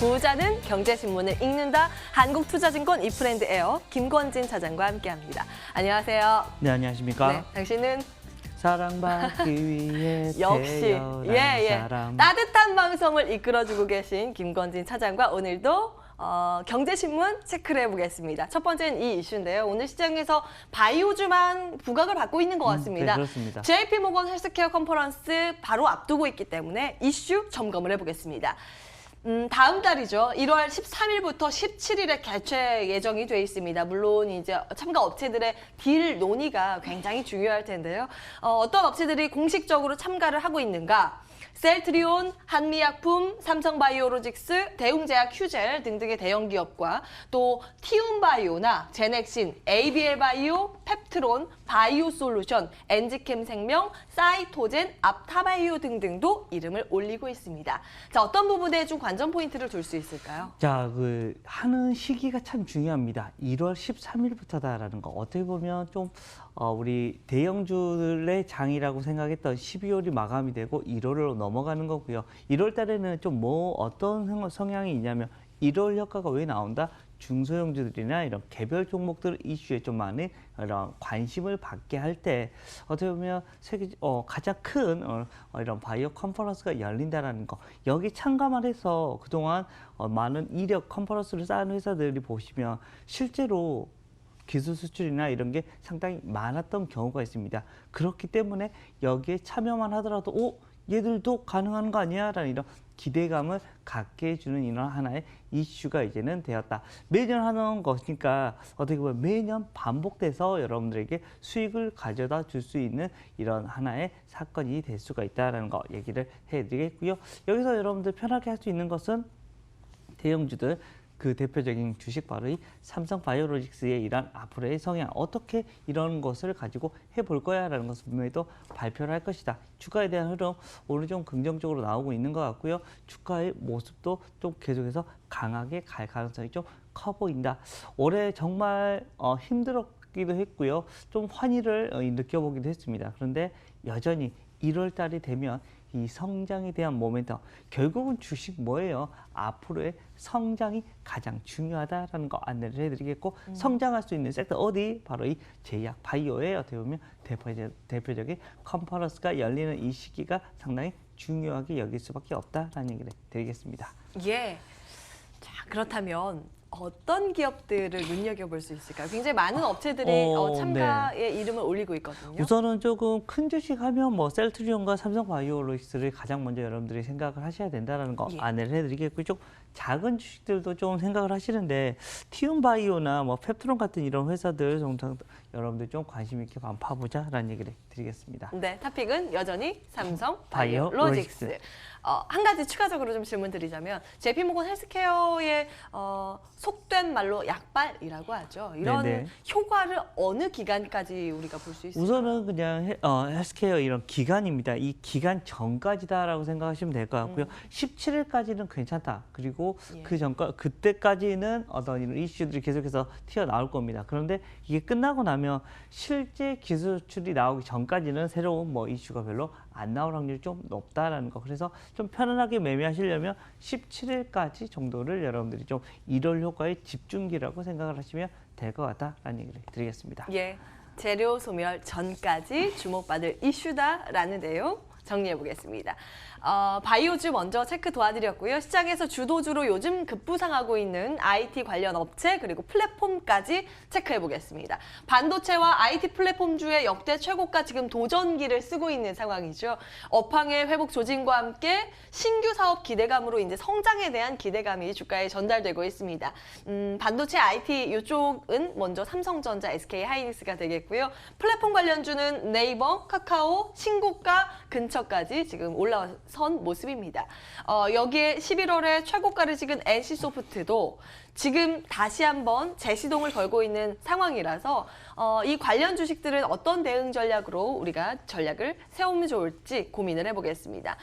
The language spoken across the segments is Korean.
부자는 경제신문을 읽는다. 한국투자증권 이프랜드에어 김권진 차장과 함께합니다. 안녕하세요. 네, 안녕하십니까? 네, 당신은 사랑받기 위해 역시 태어난 사람. 따뜻한 방송을 이끌어주고 계신 김권진 차장과 오늘도 경제신문 체크를 해보겠습니다. 첫 번째는 이 이슈인데요. 오늘 시장에서 바이오주만 부각을 받고 있는 것 같습니다. 네, 그렇습니다. JP모건 헬스케어 컨퍼런스 바로 앞두고 있기 때문에 이슈 점검을 해보겠습니다. 다음 달이죠. 1월 13일부터 17일에 개최 예정이 돼 있습니다. 물론 이제 참가 업체들의 딜 논의가 굉장히 중요할 텐데요. 어떤 업체들이 공식적으로 참가를 하고 있는가? 셀트리온, 한미약품, 삼성바이오로직스, 대웅제약 휴젤 등등의 대형 기업과 또 티움바이오나 제넥신, ABL바이오, 펩트론, 바이오솔루션, 엔지캠생명, 사이토젠, apta바이오 등등도 이름을 올리고 있습니다. 자, 어떤 부분에 좀 관전 포인트를 둘 수 있을까요? 자, 하는 시기가 참 중요합니다. 1월 13일부터다라는 거. 어떻게 보면 좀 우리 대형주들의 장이라고 생각했던 12월이 마감이 되고 1월로 넘어가는 거고요. 1월 달에는 좀 어떤 성향이 있냐면 1월 효과가 왜 나온다? 중소형주들이나 이런 개별 종목들 이슈에 좀 많은 이런 관심을 받게 할 때 어떻게 보면 가장 큰 이런 바이오 컨퍼런스가 열린다라는 거. 여기 참가만 해서 그동안 많은 이력 컨퍼런스를 쌓은 회사들이 보시면 실제로 기술 수출이나 이런 게 상당히 많았던 경우가 있습니다. 그렇기 때문에 여기에 참여만 하더라도 얘들도 가능한 거 아니야? 라는 이런 기대감을 갖게 해주는 이런 하나의 이슈가 이제는 되었다. 매년 하는 것이니까 어떻게 보면 매년 반복돼서 여러분들에게 수익을 가져다 줄 수 있는 이런 하나의 사건이 될 수가 있다는 거 얘기를 해드리겠고요. 여기서 여러분들 편하게 할 수 있는 것은 대형주들 그 대표적인 주식 바로 이 삼성바이오로직스의 이런 앞으로의 성향 어떻게 이런 것을 가지고 해볼 거야 라는 것을 분명히 또 발표를 할 것이다. 주가에 대한 흐름 오늘 좀 긍정적으로 나오고 있는 것 같고요. 주가의 모습도 좀 계속해서 강하게 갈 가능성이 좀 커 보인다. 올해 정말 힘들었기도 했고요. 좀 환희를 느껴보기도 했습니다. 그런데 여전히 1월 달이 되면 이 성장에 대한 모멘텀, 결국은 주식 뭐예요? 앞으로의 성장이 가장 중요하다라는 거 안내를 해드리겠고 성장할 수 있는 섹터 어디? 바로 이 제약 바이오의 어떻게 보면 대표적인 컨퍼런스가 열리는 이 시기가 상당히 중요하게 여길 수밖에 없다라는 얘기를 드리겠습니다. 예. 자, 그렇다면 어떤 기업들을 눈여겨볼 수 있을까요? 굉장히 많은 업체들이 참가의 이름을 올리고 있거든요. 우선은 조금 큰 주식 하면 셀트리온과 삼성바이오로직스를 가장 먼저 여러분들이 생각을 하셔야 된다는 거 안내를 해드리겠고 좀 작은 주식들도 좀 생각을 하시는데 티움바이오나 펩트론 같은 이런 회사들 정도 여러분들 좀 관심 있게 한번 봐보자라는 얘기를 드리겠습니다. 네, 토픽은 여전히 삼성바이오로직스. 한 가지 추가적으로 좀 질문 드리자면 JP모건 헬스케어의 속된 말로 약발이라고 하죠. 이런 효과를 어느 기간까지 우리가 볼 수 있을까요? 우선은 그냥 헬스케어 이런 기간입니다. 이 기간 전까지다라고 생각하시면 될 것 같고요. 17일까지는 괜찮다. 그리고 그때까지는 어떤 이런 이슈들이 계속해서 튀어나올 겁니다. 그런데 이게 끝나고 나면 실제 기술 수출이 나오기 전까지는 새로운 이슈가 별로 안 나올 확률이 좀 높다라는 거. 그래서 좀 편안하게 매매하시려면 17일까지 정도를 여러분들이 좀 1월 효과의 집중기라고 생각을 하시면 될 것 같다라는 얘기를 드리겠습니다. 예, 재료 소멸 전까지 주목받을 이슈다라는 내용 정리해 보겠습니다. 바이오주 먼저 체크 도와드렸고요. 시장에서 주도주로 요즘 급부상하고 있는 IT 관련 업체 그리고 플랫폼까지 체크해 보겠습니다. 반도체와 IT 플랫폼주의 역대 최고가 지금 도전기를 쓰고 있는 상황이죠. 업황의 회복 조짐과 함께 신규 사업 기대감으로 이제 성장에 대한 기대감이 주가에 전달되고 있습니다. 반도체 IT 이쪽은 먼저 삼성전자, SK하이닉스가 되겠고요. 플랫폼 관련주는 네이버, 카카오, 신고가 근처까지 지금 올라선 모습입니다. 여기에 11월에 최고가를 찍은 NC소프트도 지금 다시 한번 재시동을 걸고 있는 상황이라서 이 관련 주식들은 어떤 대응 전략으로 우리가 전략을 세우면 좋을지 고민을 해보겠습니다.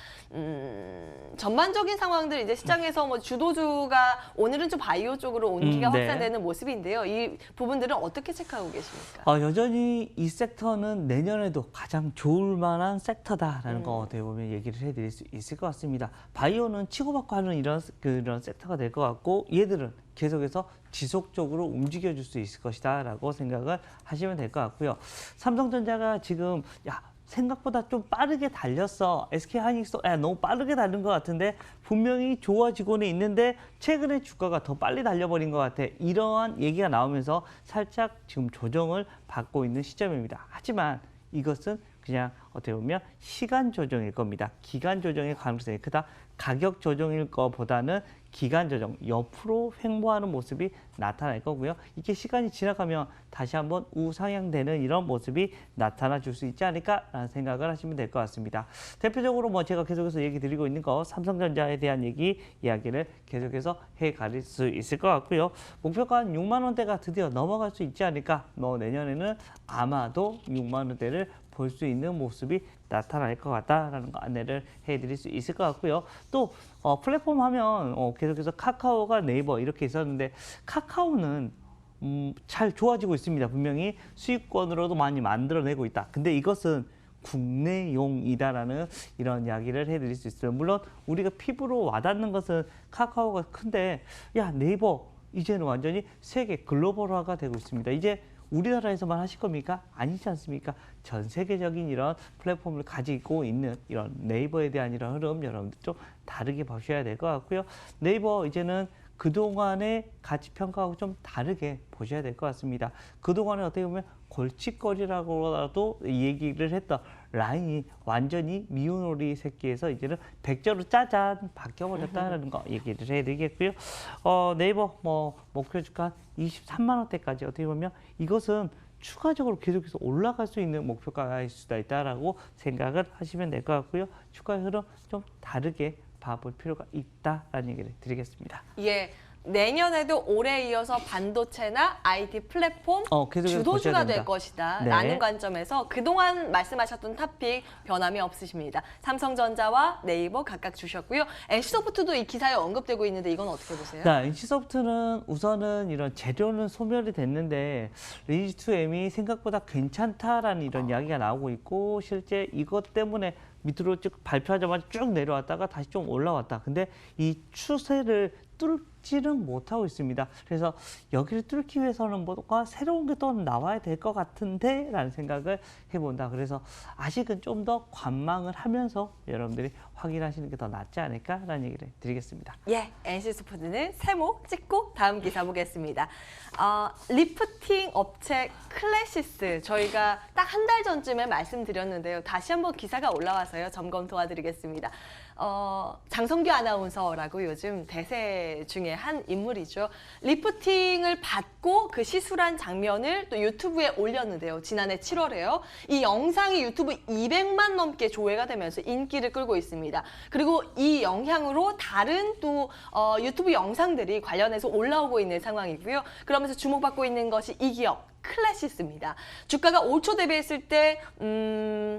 전반적인 상황들 이제 시장에서 뭐 주도주가 오늘은 좀 바이오 쪽으로 온기가 네. 확산되는 모습인데요. 이 부분들은 어떻게 체크하고 계십니까? 여전히 이 섹터는 내년에도 가장 좋을 만한 섹터다라는 거 어떻게 보면 얘기를 해드릴 수 있을 것 같습니다. 바이오는 치고받고 하는 그런 섹터가 될 것 같고 얘들은 계속해서 지속적으로 움직여줄 수 있을 것이다라고 생각을 하시면 될 것 같고요. 삼성전자가 지금 생각보다 좀 빠르게 달렸어. SK하이닉스 너무 빠르게 달린 것 같은데 분명히 좋아지고는 있는데 최근에 주가가 더 빨리 달려버린 것 같아. 이러한 얘기가 나오면서 살짝 지금 조정을 받고 있는 시점입니다. 하지만 이것은 그냥 어떻게 보면 시간 조정일 겁니다. 기간 조정의 가능성이 크다. 가격 조정일 것보다는 기간 조정, 옆으로 횡보하는 모습이 나타날 거고요. 이게 시간이 지나가면 다시 한번 우상향되는 이런 모습이 나타나 줄 수 있지 않을까라는 생각을 하시면 될 것 같습니다. 대표적으로 뭐 제가 계속해서 얘기 드리고 있는 거 삼성전자에 대한 이야기를 계속해서 해갈 수 있을 것 같고요. 목표가 한 6만 원대가 드디어 넘어갈 수 있지 않을까. 내년에는 아마도 6만 원대를 볼 수 있는 모습이 나타날 것 같다라는 거 안내를 해드릴 수 있을 것 같고요. 또 플랫폼 하면 계속해서 카카오가 네이버 이렇게 있었는데 카카오는 잘 좋아지고 있습니다. 분명히 수익권으로도 많이 만들어내고 있다. 근데 이것은 국내용이다라는 이런 이야기를 해드릴 수 있어요. 물론 우리가 피부로 와닿는 것은 카카오가 큰데 네이버 이제는 완전히 세계 글로벌화가 되고 있습니다. 이제 우리나라에서만 하실 겁니까? 아니지 않습니까? 전 세계적인 이런 플랫폼을 가지고 있는 이런 네이버에 대한 이런 흐름 여러분들 좀 다르게 보셔야 될 것 같고요. 네이버 이제는 그동안의 가치 평가하고 좀 다르게 보셔야 될 것 같습니다. 그동안에 어떻게 보면 골칫거리라고라도 얘기를 했던 라인이 완전히 미운오리 새끼에서 이제는 백조로 짜잔 바뀌어버렸다는 거 얘기를 해드리겠고요. 네이버 목표 주가 23만 원대까지 어떻게 보면 이것은 추가적으로 계속해서 올라갈 수 있는 목표가일 수도 있다라고 생각을 하시면 될 것 같고요. 주가의 흐름 좀 다르게 봐볼 필요가 있다라는 얘기를 드리겠습니다. 예. 내년에도 올해 이어서 반도체나 IT 플랫폼 계속해서 주도주가 보셔야 될 됩니다. 것이다 네. 라는 관점에서 그동안 말씀하셨던 토픽 변함이 없으십니다. 삼성전자와 네이버 각각 주셨고요. NC소프트도 이 기사에 언급되고 있는데 이건 어떻게 보세요? NC소프트는 우선은 이런 재료는 소멸이 됐는데 리니지2M이 생각보다 괜찮다라는 이런 이야기가 나오고 있고 실제 이것 때문에 밑으로 쭉 발표하자마자 쭉 내려왔다가 다시 좀 올라왔다. 근데 이 추세를 뚫지는 못하고 있습니다. 그래서 여기를 뚫기 위해서는 뭔가 새로운 게 또 나와야 될 것 같은데 라는 생각을 해본다. 그래서 아직은 좀 더 관망을 하면서 여러분들이 확인하시는 게 더 낫지 않을까라는 얘기를 드리겠습니다. 예, NC소프트는 세목 찍고 다음 기사 보겠습니다. 리프팅 업체 클래시스 저희가 딱 한 달 전쯤에 말씀드렸는데요. 다시 한번 기사가 올라와서요. 점검 도와드리겠습니다. 장성규 아나운서라고 요즘 대세 중에 한 인물이죠. 리프팅을 받고 그 시술한 장면을 또 유튜브에 올렸는데요. 지난해 7월에요. 이 영상이 유튜브 200만 넘게 조회가 되면서 인기를 끌고 있습니다. 그리고 이 영향으로 다른 또 유튜브 영상들이 관련해서 올라오고 있는 상황이고요. 그러면서 주목받고 있는 것이 이 기업. 클래시스입니다. 주가가 5초 대비했을 때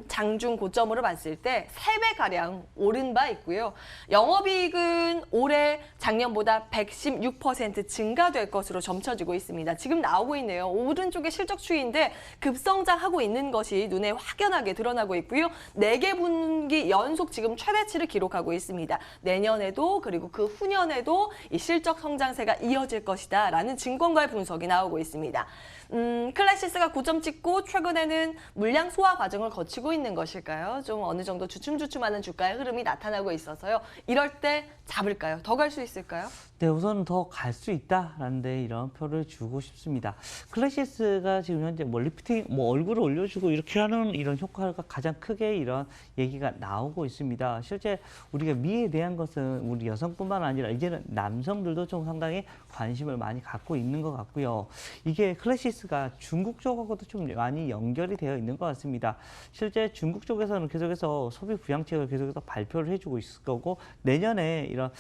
장중 고점으로 봤을 때 3배가량 오른 바 있고요. 영업이익은 올해 작년보다 116% 증가될 것으로 점쳐지고 있습니다. 지금 나오고 있네요. 오른쪽에 실적 추이인데 급성장하고 있는 것이 눈에 확연하게 드러나고 있고요. 4개 분기 연속 지금 최대치를 기록하고 있습니다. 내년에도 그리고 그 후년에도 이 실적 성장세가 이어질 것이다 라는 증권가의 분석이 나오고 있습니다. 클래시스가 고점 찍고 최근에는 물량 소화 과정을 거치고 있는 것일까요? 좀 어느 정도 주춤주춤하는 주가의 흐름이 나타나고 있어서요. 이럴 때 잡을까요? 더 갈 수 있을까요? 네, 우선 더 갈 수 있다라는 데 이런 표를 주고 싶습니다. 클래시스가 지금 현재 리프팅, 얼굴을 올려주고 이렇게 하는 이런 효과가 가장 크게 이런 얘기가 나오고 있습니다. 실제 우리가 미에 대한 것은 우리 여성뿐만 아니라 이제는 남성들도 좀 상당히 관심을 많이 갖고 있는 것 같고요. 이게 클래시스가 자체가 중국 쪽하고도 좀 많이 연결이 되어 있는 것 같습니다. 실제 중국 쪽에서는 계속해서 소비 부양책을 계속해서 발표를 해주고 있을 거고 내년에 이런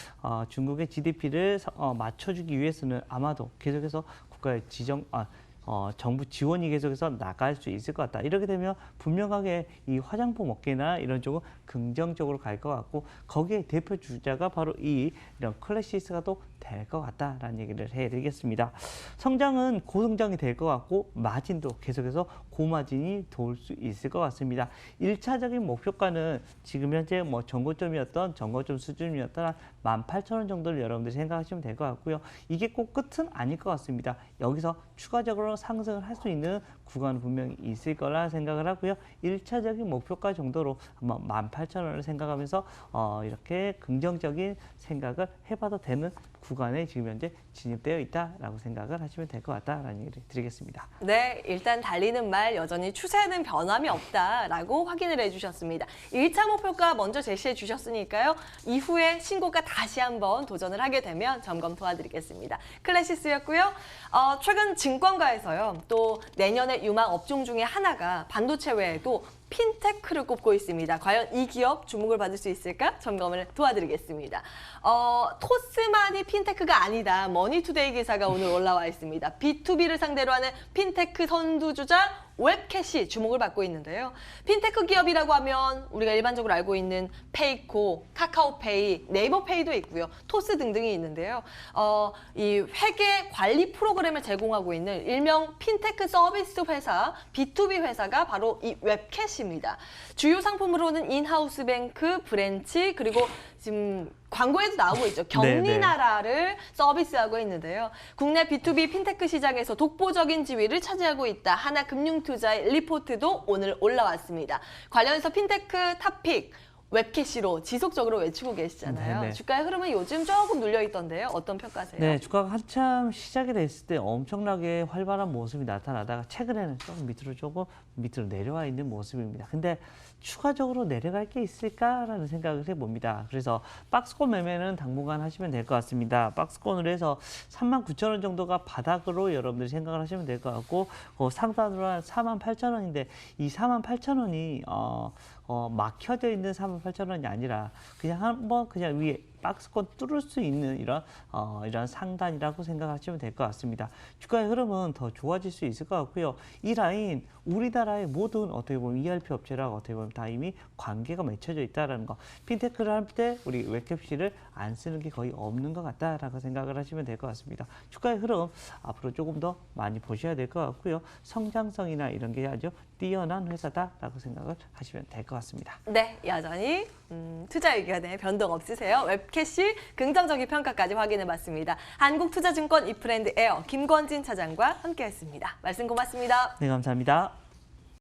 중국의 GDP를 맞춰주기 위해서는 아마도 계속해서 국가의 정부 지원이 계속해서 나갈 수 있을 것 같다. 이렇게 되면 분명하게 이 화장품 업계나 이런 쪽은 긍정적으로 갈 것 같고 거기에 대표 주자가 바로 이런 클래시스가 또 될 것 같다라는 얘기를 해드리겠습니다. 성장은 고성장이 될 것 같고 마진도 계속해서 고마진이 돌 수 있을 것 같습니다. 1차적인 목표가는 지금 현재 뭐 전고점이었던 전고점 수준이었던 한 18,000원 정도를 여러분들이 생각하시면 될 것 같고요. 이게 꼭 끝은 아닐 것 같습니다. 여기서 추가적으로 상승을 할 수 있는 구간은 분명히 있을 거라 생각을 하고요. 1차적인 목표가 정도로 한번 18,000원을 생각하면서 이렇게 긍정적인 생각을 해봐도 되는 구간에 지금 현재 진입되어 있다라고 생각을 하시면 될 것 같다라는 얘기를 드리겠습니다. 네, 일단 달리는 말 여전히 추세는 변함이 없다라고 확인을 해주셨습니다. 1차 목표가 먼저 제시해 주셨으니까요. 이후에 신고가 다시 한번 도전을 하게 되면 점검 도와드리겠습니다. 클래시스였고요. 최근 증권가에서요. 또 내년에 유망 업종 중에 하나가 반도체 외에도 핀테크를 꼽고 있습니다. 과연 이 기업 주목을 받을 수 있을까? 점검을 도와드리겠습니다. 토스만이 핀테크가 아니다. 머니투데이 기사가 오늘 올라와 있습니다. B2B를 상대로 하는 핀테크 선두주자 웹캐시 주목을 받고 있는데요. 핀테크 기업이라고 하면 우리가 일반적으로 알고 있는 페이코, 카카오페이, 네이버페이도 있고요. 토스 등등이 있는데요. 이 회계 관리 프로그램을 제공하고 있는 일명 핀테크 서비스 회사, B2B 회사가 바로 이 웹캐시입니다. 주요 상품으로는 인하우스 뱅크, 브랜치, 그리고 지금 광고에도 나오고 있죠. 경리나라를 서비스하고 있는데요. 국내 B2B 핀테크 시장에서 독보적인 지위를 차지하고 있다. 하나금융투자의 리포트도 오늘 올라왔습니다. 관련해서 핀테크 탑픽, 웹캐시로 지속적으로 외치고 계시잖아요. 네네. 주가의 흐름은 요즘 조금 눌려있던데요. 어떤 평가세요? 네, 주가가 한참 시작이 됐을 때 엄청나게 활발한 모습이 나타나다가 최근에는 조금 밑으로 내려와 있는 모습입니다. 근데 추가적으로 내려갈 게 있을까라는 생각을 해봅니다. 그래서 박스권 매매는 당분간 하시면 될 것 같습니다. 박스권으로 해서 39,000원 정도가 바닥으로 여러분들이 생각을 하시면 될 것 같고 상단으로 한 48,000원인데 이 48,000원이 막혀져 있는 48,000원이 아니라 그냥 한번 그냥 위에 박스권 뚫을 수 있는 이런 상단이라고 생각하시면 될 것 같습니다. 주가의 흐름은 더 좋아질 수 있을 것 같고요. 이 라인 우리나라의 모든 어떻게 보면 ERP 업체랑 어떻게 보면 다 이미 관계가 맺혀져 있다는 거. 핀테크를 할 때 우리 웹캡시를 안 쓰는 게 거의 없는 것 같다라고 생각을 하시면 될 것 같습니다. 주가의 흐름 앞으로 조금 더 많이 보셔야 될 것 같고요. 성장성이나 이런 게 아주 뛰어난 회사다라고 생각을 하시면 될 것 같습니다. 네, 여전히 투자 의견에 변동 없으세요. 웹캐시 긍정적인 평가까지 확인해봤습니다. 한국투자증권 이프랜드 에어 김권진 차장과 함께했습니다. 말씀 고맙습니다. 네, 감사합니다.